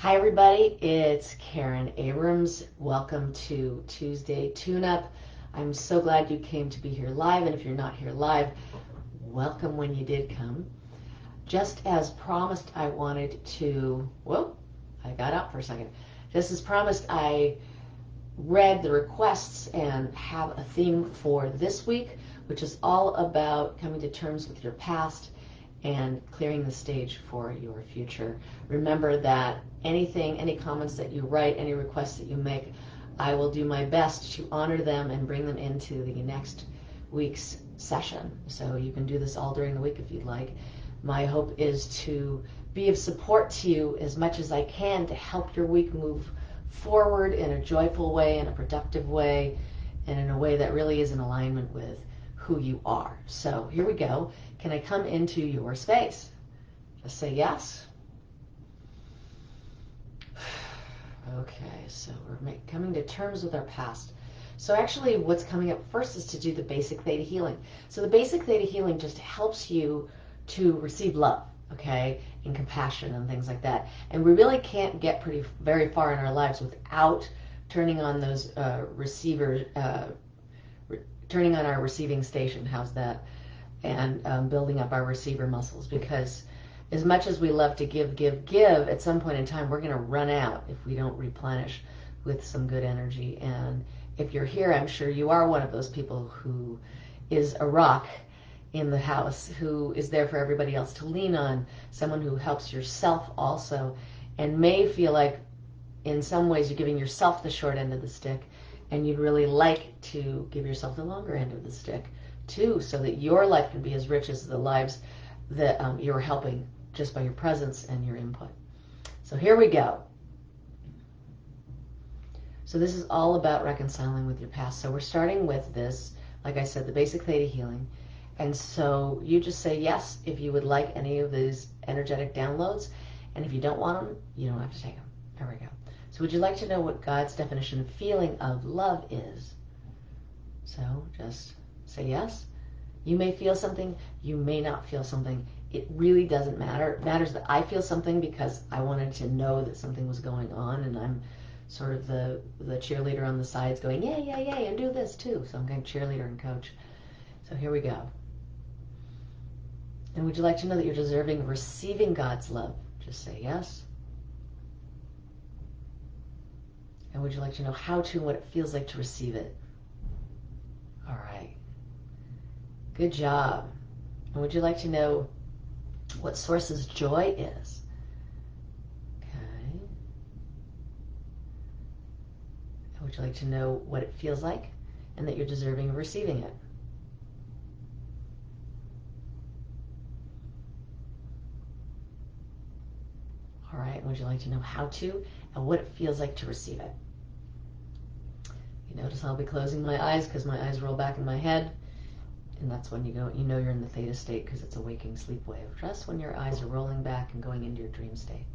Hi everybody, it's Karen Abrams. Welcome to Tuesday Tune-Up. I'm so glad you came to be here live, and if you're not here live, welcome when you did come. Just as promised, I wanted to, whoa, I got out for a second. Just as promised, I read the requests and have a theme for this week, which is all about coming to terms with your past and clearing the stage for your future. Remember that any comments that you write, any requests that you make, I will do my best to honor them and bring them into the next week's session. So you can do this all during the week if you'd like. My hope is to be of support to you as much as I can to help your week move forward in a joyful way, in a productive way, and in a way that really is in alignment with who you are. So here we go. Can I come into your space? Just say yes. Okay, so we're coming to terms with our past. So actually what's coming up first is to do the basic Theta healing. So the basic Theta healing just helps you to receive love, okay, and compassion and things like that. And we really can't get very far in our lives without turning on those turning on our receiving station. How's that? And building up our receiver muscles, because as much as we love to give, at some point in time, we're going to run out if we don't replenish with some good energy. And if you're here, I'm sure you are one of those people who is a rock in the house, who is there for everybody else to lean on, someone who helps yourself also, and may feel like in some ways you're giving yourself the short end of the stick, and you'd really like to give yourself the longer end of the stick too, so that your life can be as rich as the lives that you're helping just by your presence and your input. So here we go. So this is all about reconciling with your past. So we're starting with this, like I said, the basic Theta healing. And so you just say yes if you would like any of these energetic downloads. And if you don't want them, you don't have to take them. There we go. So would you like to know what God's definition of feeling of love is? So just say yes. You may feel something, you may not feel something. It really doesn't matter. It matters that I feel something because I wanted to know that something was going on, and I'm sort of the cheerleader on the sides going, yay, yay, yay, and do this too. So I'm going cheerleader and coach. So here we go. And would you like to know that you're deserving of receiving God's love? Just say yes. And would you like to know how to and what it feels like to receive it? All right. Good job. And would you like to know what Source's joy is? Okay. And would you like to know what it feels like and that you're deserving of receiving it? All right. And would you like to know how to and what it feels like to receive it? You notice I'll be closing my eyes because my eyes roll back in my head. And that's when you know you're in the Theta state, because it's a waking sleep wave. Just when your eyes are rolling back and going into your dream state.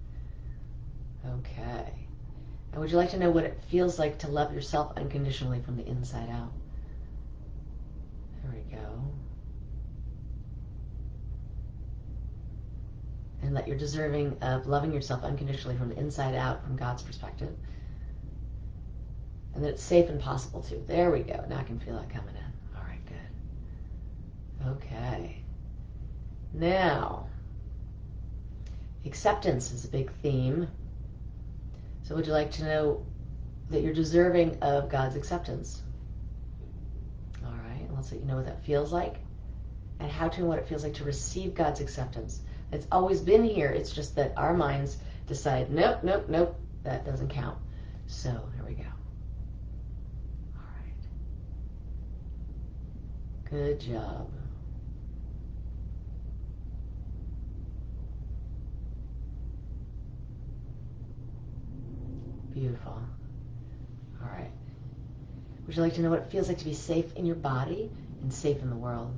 Okay. And would you like to know what it feels like to love yourself unconditionally from the inside out? There we go. And that you're deserving of loving yourself unconditionally from the inside out, from God's perspective. And that it's safe and possible too. There we go. Now I can feel that coming in. All right, good. Okay. Now, acceptance is a big theme. So would you like to know that you're deserving of God's acceptance? All right, let's let you know what that feels like and how to and what it feels like to receive God's acceptance. It's always been here. It's just that our minds decide, nope, nope, nope, that doesn't count. So here we go. All right. Good job. Beautiful. All right. Would you like to know what it feels like to be safe in your body and safe in the world?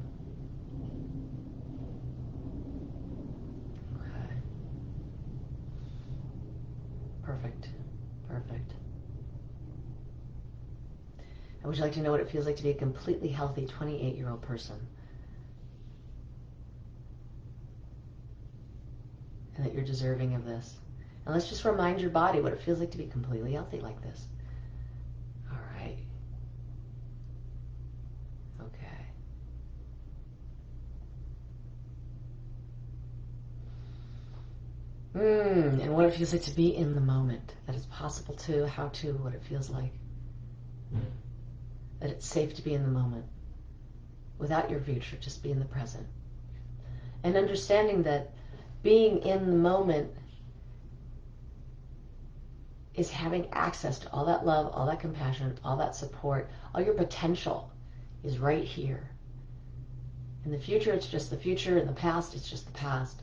Okay. Perfect. Perfect. And would you like to know what it feels like to be a completely healthy 28-year-old person? And that you're deserving of this. And let's just remind your body what it feels like to be completely healthy like this. All right. Okay. And what it feels like to be in the moment. That it's possible to, how to, what it feels like. That it's safe to be in the moment. Without your future, just be in the present. And understanding that being in the moment is having access to all that love, all that compassion, all that support, all your potential is right here. In the future, it's just the future. In the past, it's just the past.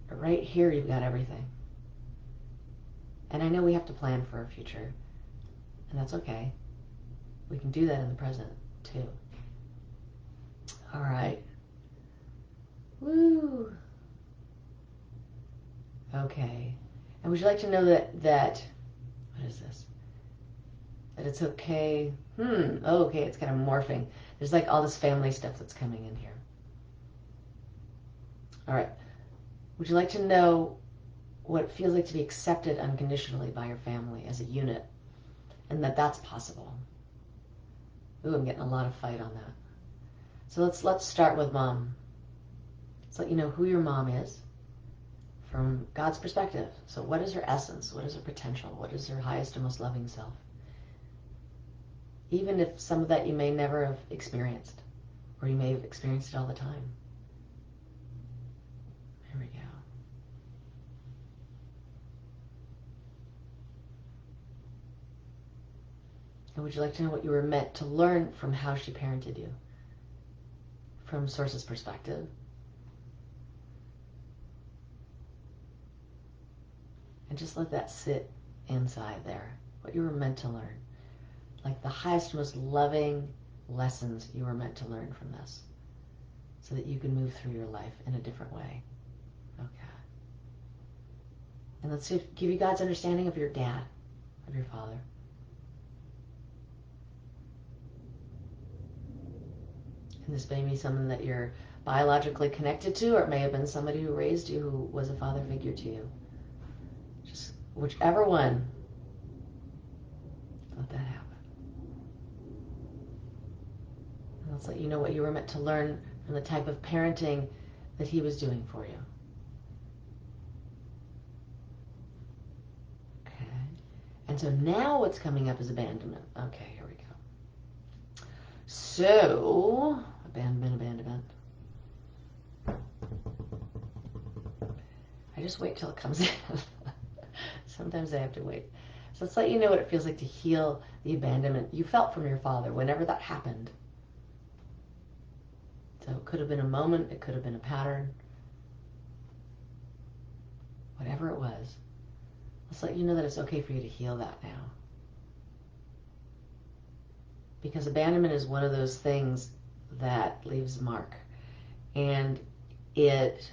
But right here, you've got everything. And I know we have to plan for our future, and that's okay. We can do that in the present, too. All right. Woo. Okay. And would you like to know that what is this? That it's okay. Oh, okay, it's kind of morphing. There's like all this family stuff that's coming in here. All right. Would you like to know what it feels like to be accepted unconditionally by your family as a unit? And that that's possible. Ooh, I'm getting a lot of fight on that. So let's start with mom. Let's let you know who your mom is from God's perspective. So what is her essence? What is her potential? What is her highest and most loving self? Even if some of that you may never have experienced, or you may have experienced it all the time. Here we go. And would you like to know what you were meant to learn from how she parented you? From Source's perspective. And just let that sit inside there. What you were meant to learn. Like the highest, most loving lessons you were meant to learn from this. So that you can move through your life in a different way. Okay. And let's give you God's understanding of your dad, of your father. And this may be someone that you're biologically connected to, or it may have been somebody who raised you who was a father figure to you. Just whichever one, let that happen. And let's let you know what you were meant to learn from the type of parenting that he was doing for you. Okay. And so now what's coming up is abandonment. Okay, here we go. So, abandonment. I just wait till it comes in. Sometimes I have to wait. So let's let you know what it feels like to heal the abandonment you felt from your father whenever that happened. So it could have been a moment, it could have been a pattern. Whatever it was. Let's let you know that it's okay for you to heal that now. Because abandonment is one of those things that leaves a mark. And it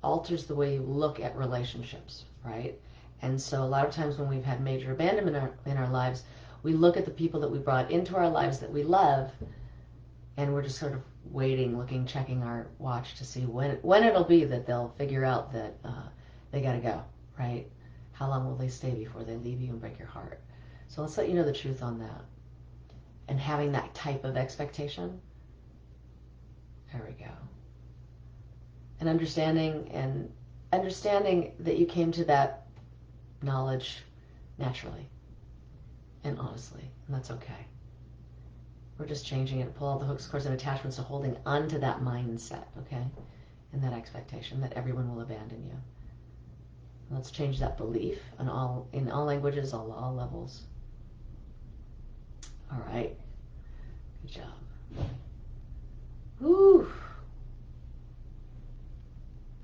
alters the way you look at relationships, right? And so a lot of times when we've had major abandonment in our lives, we look at the people that we brought into our lives that we love, and we're just sort of waiting, looking, checking our watch to see when it'll be that they'll figure out that they got to go, right? How long will they stay before they leave you and break your heart? So let's let you know the truth on that. And having that type of expectation. There we go. And understanding that you came to that knowledge naturally and honestly, and that's okay. We're just changing it. Pull all the hooks, cords, and attachments to holding onto that mindset, okay? And that expectation that everyone will abandon you. Let's change that belief in all languages, all levels. All right. Good job. Whew.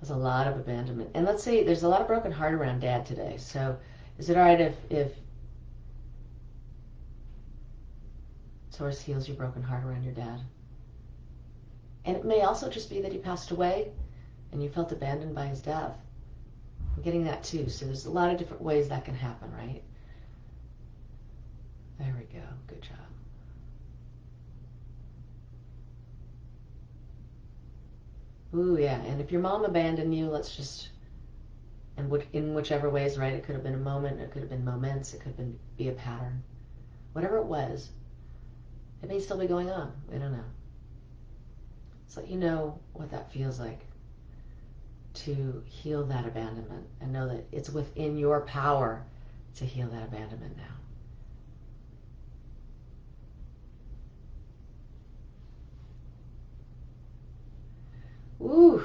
There's a lot of abandonment. And let's say there's a lot of broken heart around Dad today. So is it all right if Source heals your broken heart around your dad? And it may also just be that he passed away and you felt abandoned by his death. I'm getting that too. So there's a lot of different ways that can happen, right? There we go. Good job. Ooh, yeah. And if your mom abandoned you, let's just And in whichever ways, right? It could have been a moment, it could have been moments, it could be a pattern. Whatever it was, it may still be going on. We don't know. So let you know what that feels like to heal that abandonment and know that it's within your power to heal that abandonment now. Ooh,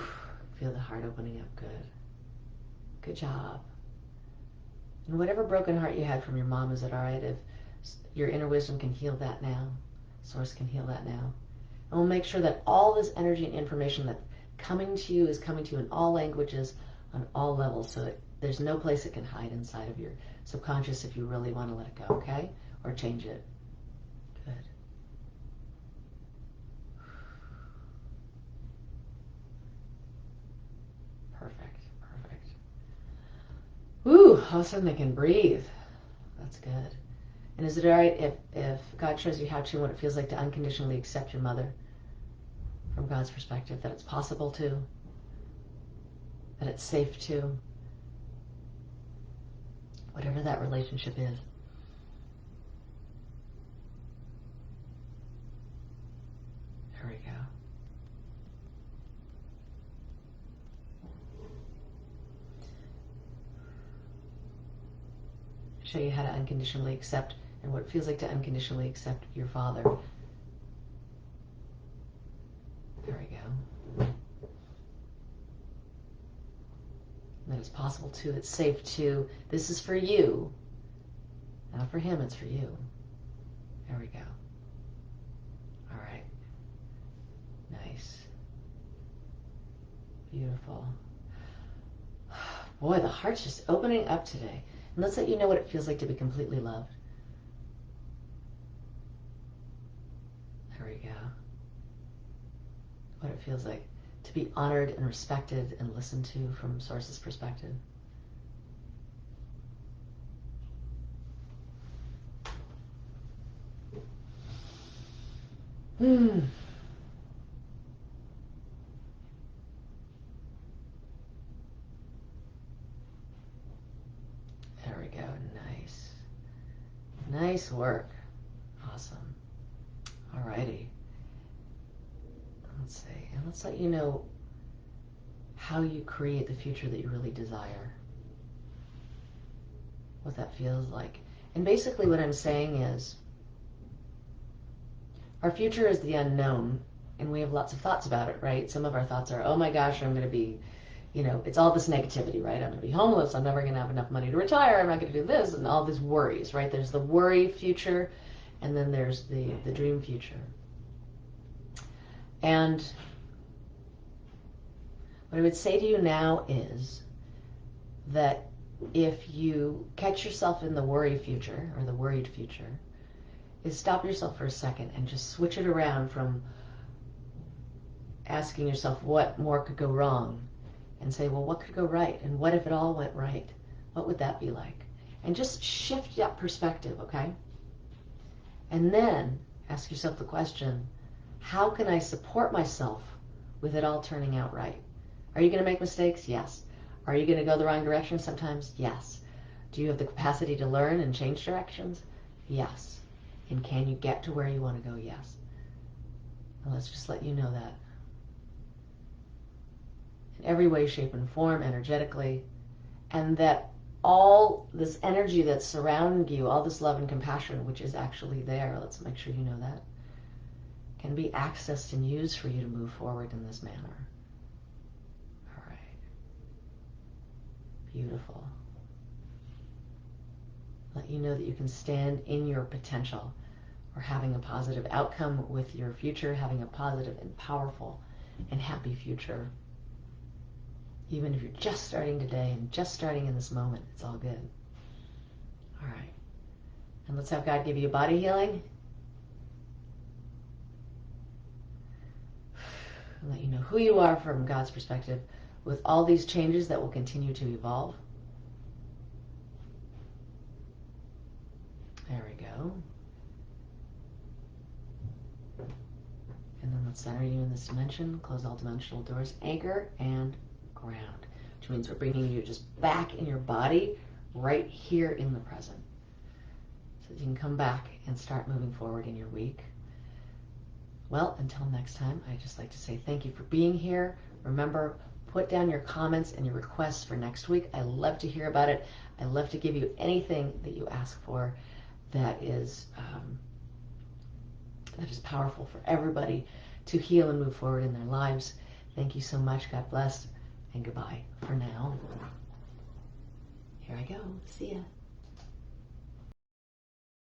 feel the heart opening up. Good. Good job. And whatever broken heart you had from your mom, is it all right if your inner wisdom can heal that now? Source can heal that now. And we'll make sure that all this energy and information that's coming to you is coming to you in all languages, on all levels, so that there's no place it can hide inside of your subconscious if you really want to let it go, okay? Or change it. Good. Perfect, perfect. Ooh, all of a sudden they can breathe. That's good. And is it all right if God shows you how to, what it feels like to unconditionally accept your mother from God's perspective, that it's possible to, that it's safe to, whatever that relationship is. There we go. Show you how to unconditionally accept and what it feels like to unconditionally accept your father. There we go. That it's possible to, it's safe to, this is for you. Not for him, it's for you. There we go. All right. Nice. Beautiful. Boy, the heart's just opening up today. And let's let you know what it feels like to be completely loved. There we go. What it feels like to be honored and respected and listened to from Source's perspective. There we go. Nice. Nice work. Awesome. Alrighty. Let's see. And let's let you know how you create the future that you really desire. What that feels like. And basically what I'm saying is, our future is the unknown, and we have lots of thoughts about it, right? Some of our thoughts are, oh my gosh, I'm going to be, it's all this negativity, right? I'm going to be homeless. I'm never going to have enough money to retire. I'm not going to do this, and all these worries, right? There's the worry future, and then there's the dream future. And what I would say to you now is that if you catch yourself in the worry future, or the worried future, is stop yourself for a second and just switch it around from asking yourself what more could go wrong and say, well, what could go right? And what if it all went right? What would that be like? And just shift that perspective, okay? And then ask yourself the question, how can I support myself with it all turning out right? Are you going to make mistakes? Yes. Are you going to go the wrong direction sometimes? Yes. Do you have the capacity to learn and change directions? Yes. And can you get to where you want to go? Yes. And let's just let you know that. In every way, shape, and form, energetically, and that all this energy that's surrounding you, all this love and compassion, which is actually there, let's make sure you know that, can be accessed and used for you to move forward in this manner. All right. Beautiful. Let you know that you can stand in your potential, or having a positive outcome with your future, having a positive and powerful and happy future. Even if you're just starting today and just starting in this moment, it's all good. All right. And let's have God give you a body healing. And let you know who you are from God's perspective with all these changes that will continue to evolve. There we go. And then let's center you in this dimension, close all dimensional doors, anchor and ground. which means we're bringing you just back in your body, right here in the present. So that you can come back and start moving forward in your week. Well, until next time, I'd just like to say thank you for being here. Remember, put down your comments and your requests for next week. I love to hear about it. I love to give you anything that you ask for that is powerful for everybody to heal and move forward in their lives. Thank you so much. God bless, and goodbye for now. Here I go. See ya.